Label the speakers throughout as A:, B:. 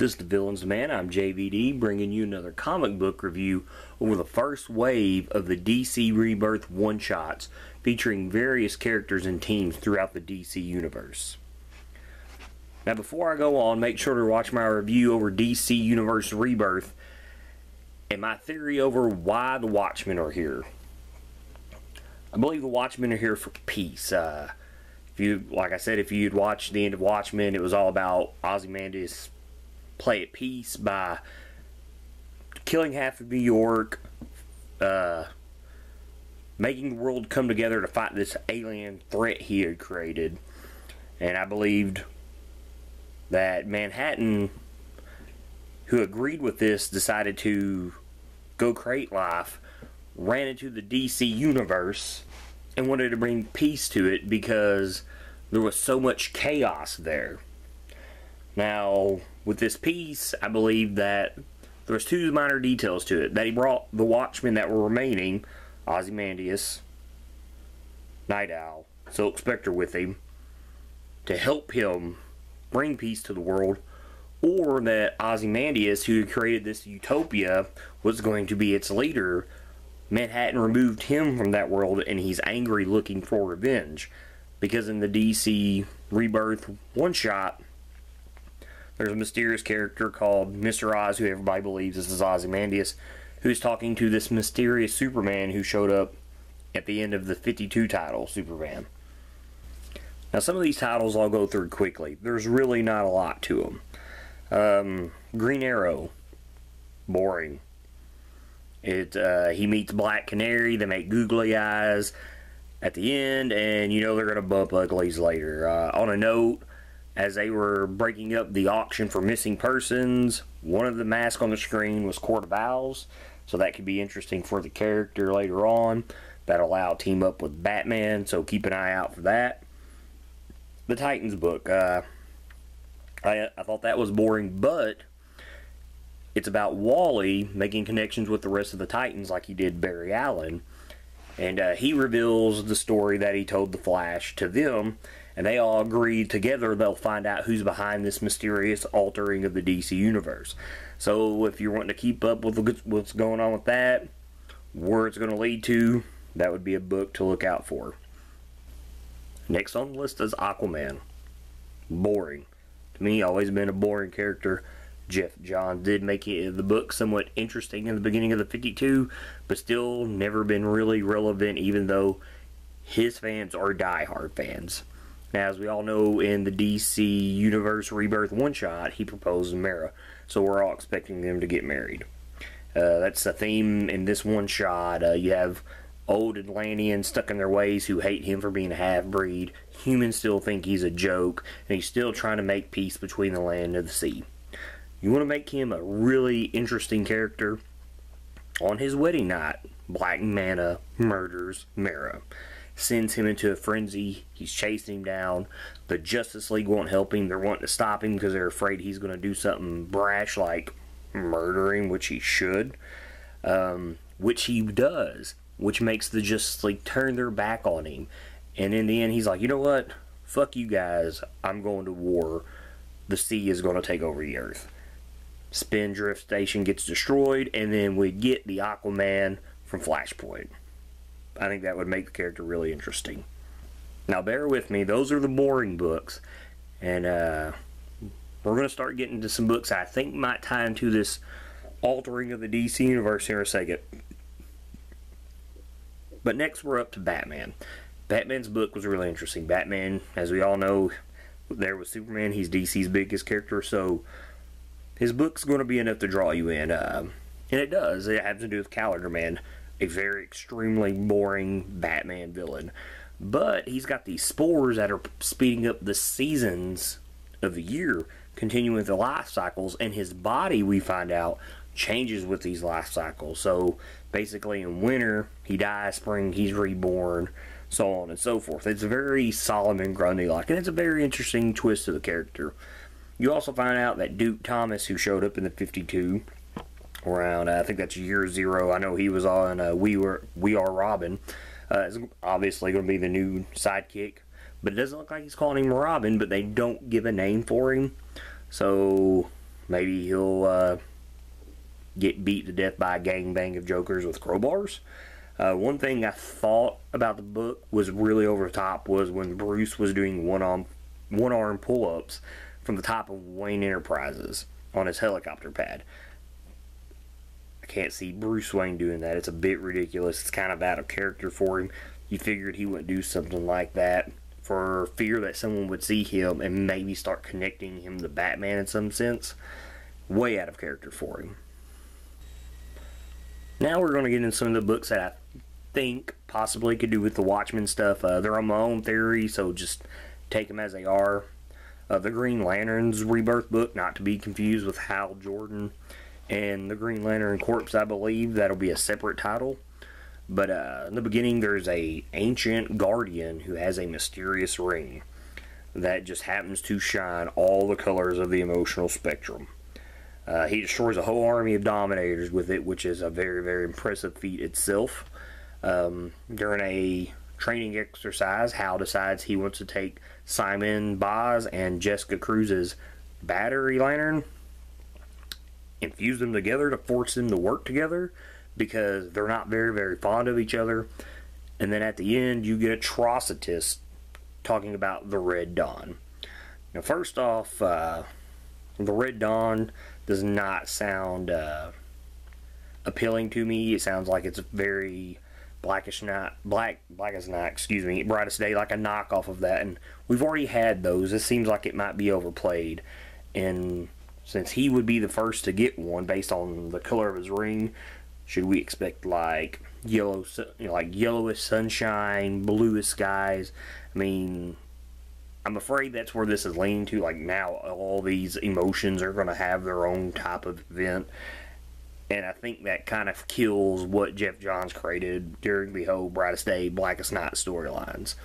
A: This is the Villains Man. I'm JVD, bringing you another comic book review over the first wave of the DC Rebirth one-shots, featuring various characters and teams throughout the DC Universe. Now, before I go on, make sure to watch my review over DC Universe Rebirth and my theory over why the Watchmen are here. I believe the Watchmen are here for peace. Like I said, if you'd watched the end of Watchmen, it was all about Ozymandias play at peace by killing half of New York, making the world come together to fight this alien threat he had created. And I believed that Manhattan, who agreed with this, decided to go create life, ran into the DC Universe, and wanted to bring peace to it because there was so much chaos there. Now, with this piece, I believe that there was two minor details to it. That he brought the Watchmen that were remaining, Ozymandias, Night Owl, Silk Spectre with him, to help him bring peace to the world, or that Ozymandias, who created this utopia, was going to be its leader. Manhattan removed him from that world, and he's angry, looking for revenge. Because in the DC Rebirth one-shot, there's a mysterious character called Mr. Oz, who everybody believes this is Ozymandias, who's talking to this mysterious Superman who showed up at the end of the 52 title, Superman. Now, some of these titles I'll go through quickly. There's really not a lot to them. Green Arrow, boring. He meets Black Canary, they make googly eyes at the end, and you know they're going to bump uglies later. On a note, as they were breaking up the auction for missing persons, one of the masks on the screen was Court of Owls, so that could be interesting for the character later on. That'll allow team up with Batman, so keep an eye out for that. The Titans book, I thought that was boring, but it's about Wally making connections with the rest of the Titans like he did Barry Allen, and he reveals the story that he told the Flash to them, and they all agree together they'll find out who's behind this mysterious altering of the DC Universe. So if you're wanting to keep up with what's going on with that, where it's going to lead to, that would be a book to look out for. Next on the list is Aquaman. Boring. To me, always been a boring character. Jeff Johns did make the book somewhat interesting in the beginning of the 52, but still never been really relevant, even though his fans are die-hard fans. Now, as we all know, in the DC Universe Rebirth one-shot, he proposed Mara, so we're all expecting them to get married. That's the theme in this one-shot. You have old Atlanteans stuck in their ways who hate him for being a half-breed. Humans still think he's a joke, and he's still trying to make peace between the land and the sea. You want to make him a really interesting character? On his wedding night, Black Manta murders Mara, sends him into a frenzy. He's chasing him down. The Justice League won't help him. They're wanting to stop him because they're afraid he's going to do something brash like murdering, which he should, which he does, which makes the Justice League turn their back on him. And in the end, he's like, you know what? Fuck you guys. I'm going to war. The sea is going to take over the earth. Spindrift Station gets destroyed, and then we get the Aquaman from Flashpoint. I think that would make the character really interesting. Now, bear with me. Those are the boring books. And we're going to start getting to some books I think might tie into this altering of the DC Universe here in a second. But next, we're up to Batman. Batman's book was really interesting. Batman, as we all know, there was Superman. He's DC's biggest character, so his book's going to be enough to draw you in. And it does. It has to do with Calendar Man, a very extremely boring Batman villain. But he's got these spores that are speeding up the seasons of the year, continuing with the life cycles, and his body, we find out, changes with these life cycles. So basically in winter he dies, spring he's reborn, so on and so forth. It's very Solomon Grundy like, and it's a very interesting twist to the character. You also find out that Duke Thomas, who showed up in the 52 around, I think that's year 0, I know he was on We Are Robin, is obviously going to be the new sidekick, but it doesn't look like he's calling him Robin, but they don't give a name for him. So Maybe he'll get beat to death by a gangbang of jokers with crowbars. One thing I thought about the book was really over the top was when Bruce was doing one-arm pull-ups from the top of Wayne Enterprises on his helicopter pad. I can't see Bruce Wayne doing that. It's a bit ridiculous. It's kind of out of character for him. You figured he wouldn't do something like that for fear that someone would see him and maybe start connecting him to Batman in some sense. Way out of character for him. Now we're going to get into some of the books that I think possibly could do with the Watchmen stuff. They're on my own theory, so just take them as they are. The Green Lantern's Rebirth book, not to be confused with Hal Jordan and the Green Lantern Corps, I believe. That'll be a separate title. But in the beginning, there's a ancient guardian who has a mysterious ring that just happens to shine all the colors of the emotional spectrum. He destroys a whole army of Dominators with it, which is a very, very impressive feat itself. During a training exercise, Hal decides he wants to take Simon Baz and Jessica Cruz's battery lantern, infuse them together to force them to work together because they're not very, very fond of each other. And then at the end, you get Atrocitus talking about the Red Dawn. Now, first off, the Red Dawn does not sound appealing to me. It sounds like it's very Blackest Night, Brightest Day, like a knockoff of that. And we've already had those. It seems like it might be overplayed. And since he would be the first to get one based on the color of his ring, should we expect like yellow, like yellowish sunshine, bluish skies? I mean, I'm afraid that's where this is leaning to. Like now, all these emotions are going to have their own type of event, and I think that kind of kills what Jeff Johns created during the whole Brightest Day, Blackest Night storylines.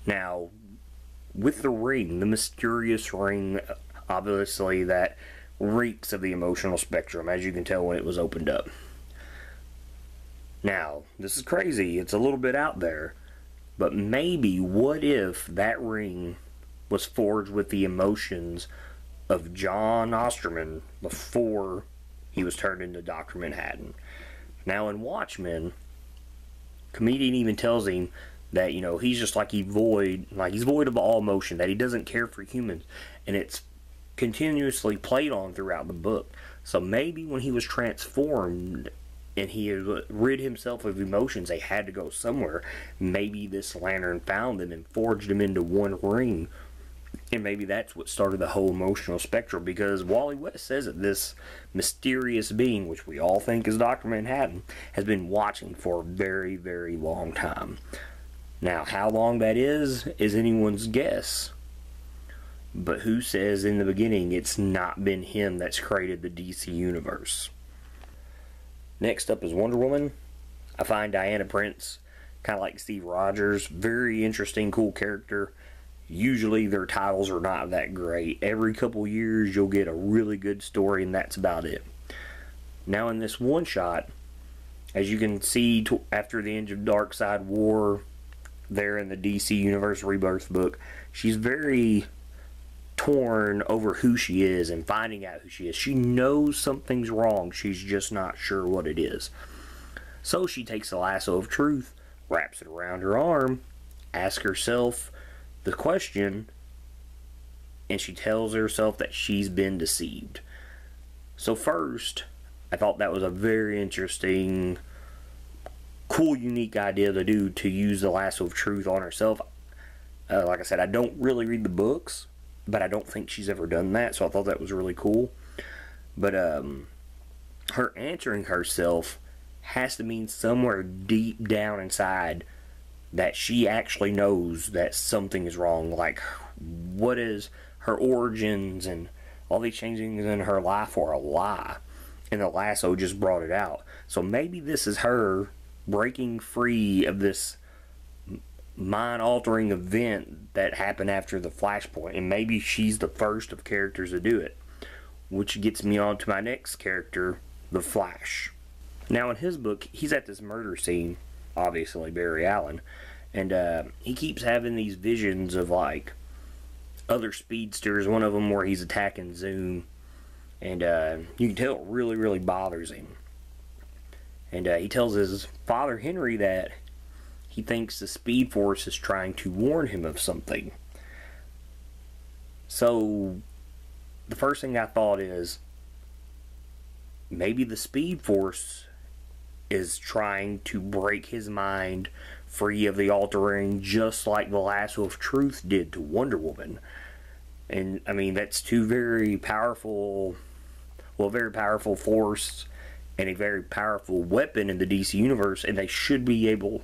A: Now, with the ring, the mysterious ring, obviously that reeks of the emotional spectrum, as you can tell when it was opened up. Now, this is crazy. It's a little bit out there. But maybe, what if that ring was forged with the emotions of John Osterman before he was turned into Dr. Manhattan? Now, in Watchmen, comedian even tells him that, you know, he's just he's void of all emotion, that he doesn't care for humans, and it's continuously played on throughout the book. So maybe when he was transformed and he rid himself of emotions, they had to go somewhere. Maybe this lantern found them and forged them into one ring, and maybe that's what started the whole emotional spectrum, because Wally West says that this mysterious being, which we all think is Dr. Manhattan, has been watching for a very, very long time. Now, how long that is anyone's guess. But who says in the beginning it's not been him that's created the DC Universe? Next up is Wonder Woman. I find Diana Prince, kind of like Steve Rogers, very interesting, cool character. Usually their titles are not that great. Every couple years you'll get a really good story, and that's about it. Now in this one shot, as you can see after the end of Darkseid War, there in the DC Universe Rebirth book, she's very torn over who she is and finding out who she is. She knows something's wrong, she's just not sure what it is. So she takes the lasso of truth, wraps it around her arm, asks herself the question, and she tells herself that she's been deceived. So first, I thought that was a very interesting, cool, unique idea to do, to use the lasso of truth on herself. Like I said, I don't really read the books, but I don't think she's ever done that, so I thought that was really cool. But her answering herself has to mean somewhere deep down inside that she actually knows that something is wrong. Like, what is her origins and all these changes in her life are a lie, and the lasso just brought it out. So maybe this is her breaking free of this mind-altering event that happened after the Flashpoint, and maybe she's the first of characters to do it, which gets me on to my next character, the Flash. Now in his book, he's at this murder scene, obviously Barry Allen, and he keeps having these visions of like other speedsters, one of them where he's attacking Zoom, and you can tell it really, really bothers him. And he tells his father, Henry, that he thinks the Speed Force is trying to warn him of something. So, the first thing I thought is, maybe the Speed Force is trying to break his mind free of the altering, just like the Lasso of Truth did to Wonder Woman. And, I mean, that's two very powerful, well, very powerful force and a very powerful weapon in the DC Universe, and they should be able,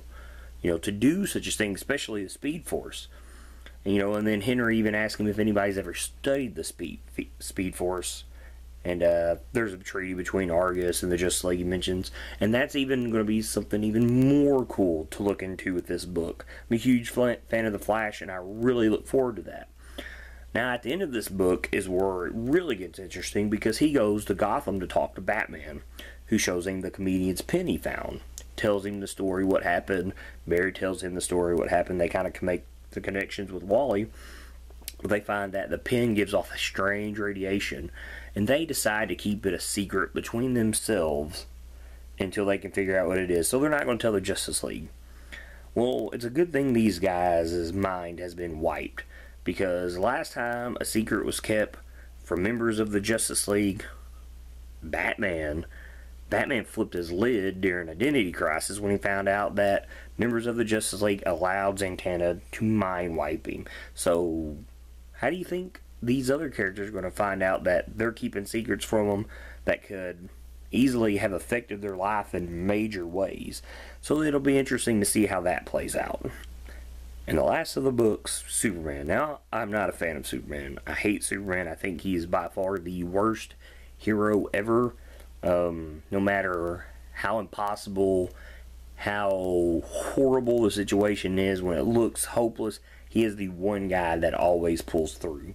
A: you know, to do such a thing, especially the Speed Force. And, you know, and then Henry even asked him if anybody's ever studied the Speed Force. And there's a treaty between Argus and the Justice League he mentions. And that's even going to be something even more cool to look into with this book. I'm a huge fan of The Flash, and I really look forward to that. Now, at the end of this book is where it really gets interesting, because he goes to Gotham to talk to Batman, who shows him the comedian's pen he found. Tells him the story, what happened. Barry tells him the story, what happened. They kind of make the connections with Wally. But they find that the pen gives off a strange radiation, and they decide to keep it a secret between themselves until they can figure out what it is. So they're not going to tell the Justice League. Well, it's a good thing these guys' mind has been wiped, because last time a secret was kept from members of the Justice League, Batman flipped his lid during Identity Crisis when he found out that members of the Justice League allowed Zatanna to mind wipe him. So, how do you think these other characters are going to find out that they're keeping secrets from them that could easily have affected their life in major ways? So it'll be interesting to see how that plays out. And the last of the books, Superman. Now, I'm not a fan of Superman. I hate Superman. I think he is by far the worst hero ever. No matter how impossible, how horrible the situation is, when it looks hopeless, he is the one guy that always pulls through.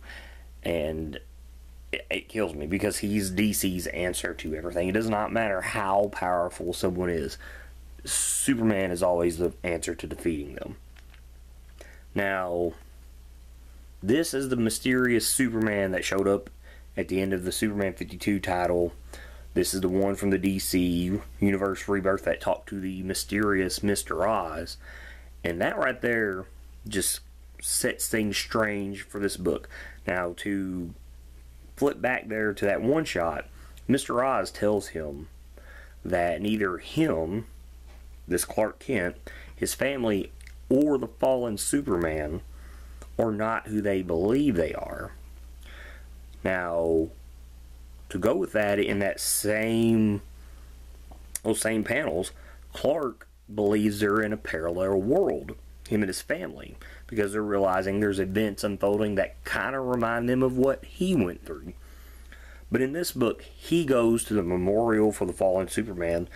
A: And it kills me, because he's DC's answer to everything. It does not matter how powerful someone is. Superman is always the answer to defeating them. Now, this is the mysterious Superman that showed up at the end of the Superman 52 title. This is the one from the DC Universe Rebirth that talked to the mysterious Mr. Oz. And that right there just sets things strange for this book. Now, to flip back there to that one shot, Mr. Oz tells him that neither him, this Clark Kent, his family, or the fallen Superman are not who they believe they are. Now, to go with that, in that those same panels, Clark believes they're in a parallel world, him and his family, because they're realizing there's events unfolding that kind of remind them of what he went through. But in this book, he goes to the memorial for the fallen Superman,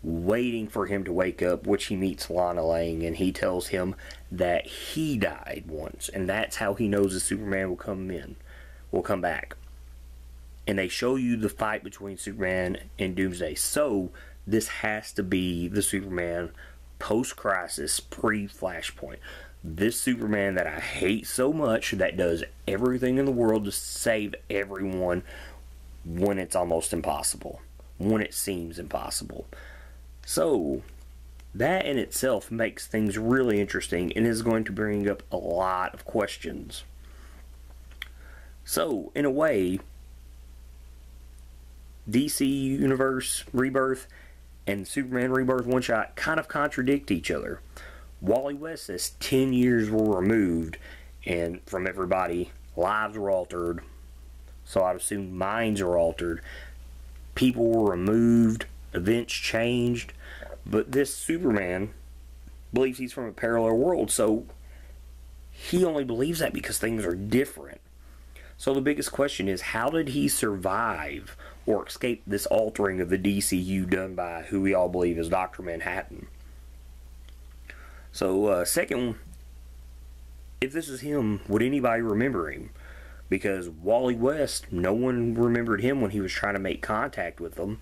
A: waiting for him to wake up, which he meets Lana Lang, and he tells him that he died once, and that's how he knows the Superman will come back. And they show you the fight between Superman and Doomsday. So, this has to be the Superman post-crisis, pre-Flashpoint. This Superman that I hate so much, that does everything in the world to save everyone when it's almost impossible. When it seems impossible. So, that in itself makes things really interesting and is going to bring up a lot of questions. So, in a way, DC Universe Rebirth and Superman Rebirth One Shot kind of contradict each other. Wally West says 10 years were removed and from everybody, lives were altered, so I'd assume minds are altered, people were removed, events changed, but this Superman believes he's from a parallel world, so he only believes that because things are different. So the biggest question is, how did he survive or escape this altering of the DCU done by who we all believe is Dr. Manhattan? So, second, if this is him, would anybody remember him? Because Wally West, no one remembered him when he was trying to make contact with them.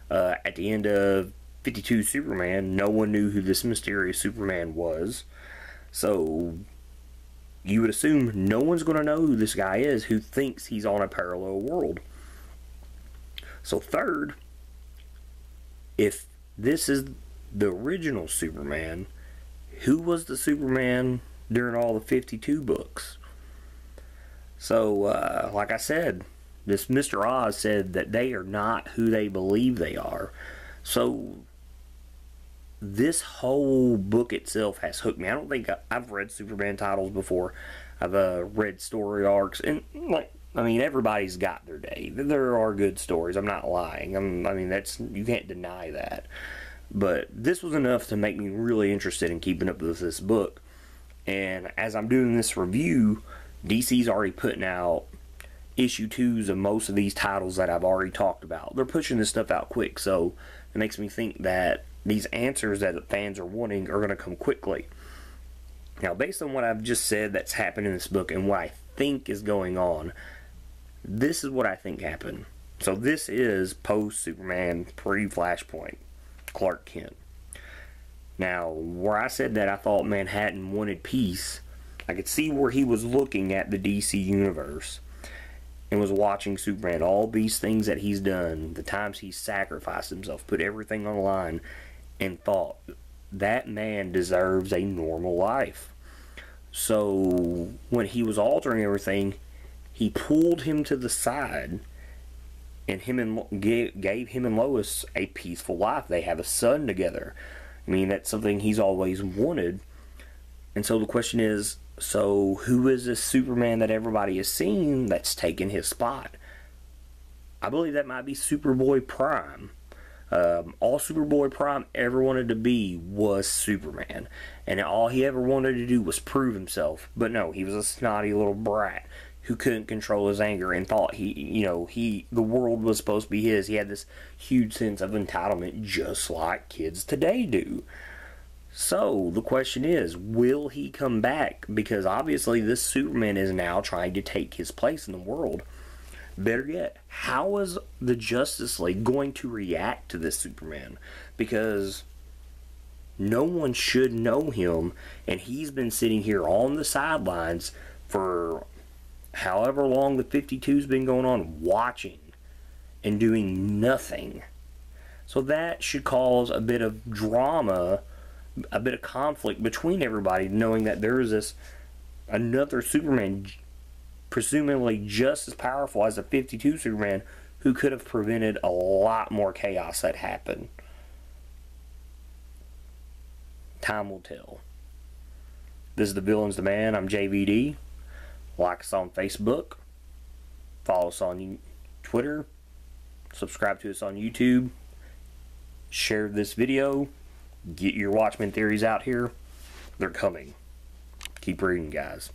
A: At the end of 52 Superman, no one knew who this mysterious Superman was. So, you would assume no one's going to know who this guy is who thinks he's on a parallel world. So third, if this is the original Superman, who was the Superman during all the 52 books? So, like I said, this Mr. Oz said that they are not who they believe they are. So, this whole book itself has hooked me. I don't think I've read Superman titles before. I've read story arcs, and everybody's got their day. There are good stories. I'm not lying. You can't deny that. But this was enough to make me really interested in keeping up with this book. And as I'm doing this review, DC's already putting out issue 2s of most of these titles that I've already talked about. They're pushing this stuff out quick, so it makes me think that these answers that the fans are wanting are going to come quickly. Now, based on what I've just said that's happened in this book and what I think is going on, this is what I think happened. So this is post-Superman, pre-Flashpoint, Clark Kent. Now, where I said that I thought Manhattan wanted peace, I could see where he was looking at the DC Universe and was watching Superman, all these things that he's done, the times he's sacrificed himself, put everything on the line, and thought, that man deserves a normal life. So, when he was altering everything, he pulled him to the side and gave him and Lois a peaceful life. They have a son together. That's something he's always wanted. And so the question is, so who is this Superman that everybody has seen that's taken his spot? I believe that might be Superboy Prime. All Superboy Prime ever wanted to be was Superman. And all he ever wanted to do was prove himself. But no, he was a snotty little brat who couldn't control his anger and thought the world was supposed to be his. He had this huge sense of entitlement, just like kids today do. So, the question is, will he come back? Because obviously this Superman is now trying to take his place in the world. Better yet, how is the Justice League going to react to this Superman? Because no one should know him, and he's been sitting here on the sidelines for however long the 52's been going on, watching and doing nothing. So that should cause a bit of drama, a bit of conflict between everybody, knowing that there is another Superman, presumably just as powerful as the 52 Superman, who could have prevented a lot more chaos that happened. Time will tell. This is The Villain's the Man. I'm JVD. Like us on Facebook. Follow us on Twitter. Subscribe to us on YouTube. Share this video. Get your Watchmen theories out here. They're coming. Keep reading, guys.